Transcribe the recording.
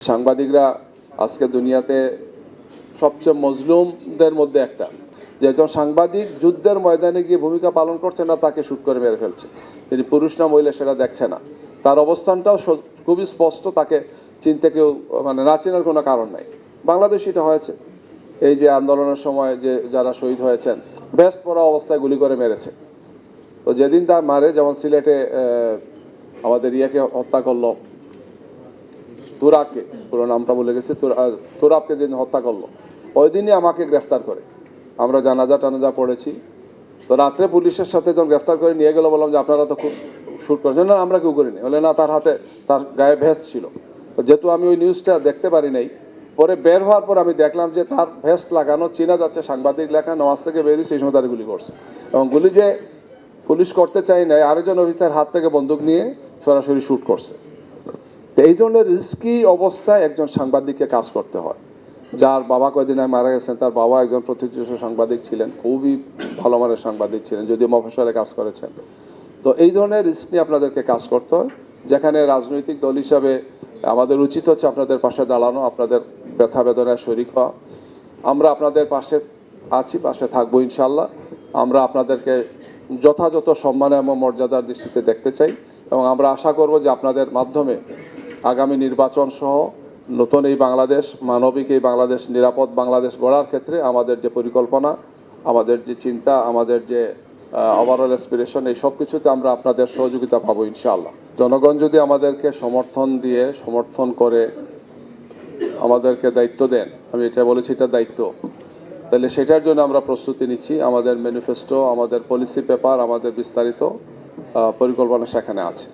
সাংবাদিকরা আজকে দুনিয়াতে সবচেয়ে মজলুমদের মধ্যে একটা, যে একজন সাংবাদিক যুদ্ধের ময়দানে গিয়ে ভূমিকা পালন করছে না, তাকে শুট করে মেরে ফেলছে। তিনি পুরুষ না মহিলা সেটা দেখছে না, তার অবস্থানটাও খুবই স্পষ্ট, তাকে চিনতে কেউ না চেনার কোনো কারণ নাই। বাংলাদেশ এটা হয়েছে, এই যে আন্দোলনের সময় যে যারা শহীদ হয়েছেন ভেস্ট পরা অবস্থায় গুলি করে মেরেছে। তো যেদিন তা মারে, যেমন সিলেটে আমাদের ইয়াকে হত্যা করলো, তুরাবকে, পুরো নামটা বলে গেছে, তুরাবকে যেদিন হত্যা করলো ওই দিনই আমাকে গ্রেফতার করে। আমরা জানাজা টানাজা পড়েছি। তো রাত্রে পুলিশের সাথে যখন গ্রেফতার করে নিয়ে গেল, বললাম যে আপনারা তো খুব শ্যুট করেছেন। না, আমরা কেউ করিনি। বলে না, তার হাতে তার গায়ে ভেস্ট ছিল। তো যেহেতু আমি ওই নিউজটা দেখতে পারি নাই, পরে বের হওয়ার পর আমি দেখলাম যে তার ভেস্ট লাগানো, চেনা যাচ্ছে সাংবাদিক লেখা, নামাজ থেকে বেরিয়ে সেই সময় তার গুলি করছে। এবং গুলি যে পুলিশ করতে চাই নাই, আরেকজন অফিসার হাত থেকে বন্দুক নিয়ে সরাসরি শ্যুট করছে। তো এই ধরনের রিস্কি অবস্থায় একজন সাংবাদিককে কাজ করতে হয়। যার বাবা কয়েকদিন আগে মারা গেছেন, তার বাবা একজন প্রতিষ্ঠিত সাংবাদিক ছিলেন, খুবই ভালো মানের সাংবাদিক ছিলেন, যদিও মফস্বলে কাজ করেছেন। তো এই ধরনের রিস্ক নিয়ে আপনাদেরকে কাজ করতে হয়, যেখানে রাজনৈতিক দল হিসাবে আমাদের উচিত হচ্ছে আপনাদের পাশে দাঁড়ানো, আপনাদের ব্যথা বেদনায় শরিক হওয়া। আমরা আপনাদের পাশে আছি, পাশে থাকবো ইনশাল্লাহ। আমরা আপনাদেরকে যথাযথ সম্মান এবং মর্যাদার দৃষ্টিতে দেখতে চাই, এবং আমরা আশা করব যে আপনাদের মাধ্যমে আগামী নির্বাচন সহ নতুন এই বাংলাদেশ, মানবিক এই বাংলাদেশ, নিরাপদ বাংলাদেশ গড়ার ক্ষেত্রে আমাদের যে পরিকল্পনা, আমাদের যে চিন্তা, আমাদের যে ওভারঅল অ্যাসপিরেশন, এই সব কিছুতে আমরা আপনাদের সহযোগিতা পাবো ইনশাআল্লাহ। জনগণ যদি আমাদেরকে সমর্থন করে আমাদেরকে দায়িত্ব দেন, আমি এটা বলেছি এটা দায়িত্ব, তাহলে সেটার জন্য আমরা প্রস্তুতি নিচ্ছি। আমাদের ম্যানিফেস্টো, আমাদের পলিসি পেপার, আমাদের বিস্তারিত পরিকল্পনা সেখানে আছে।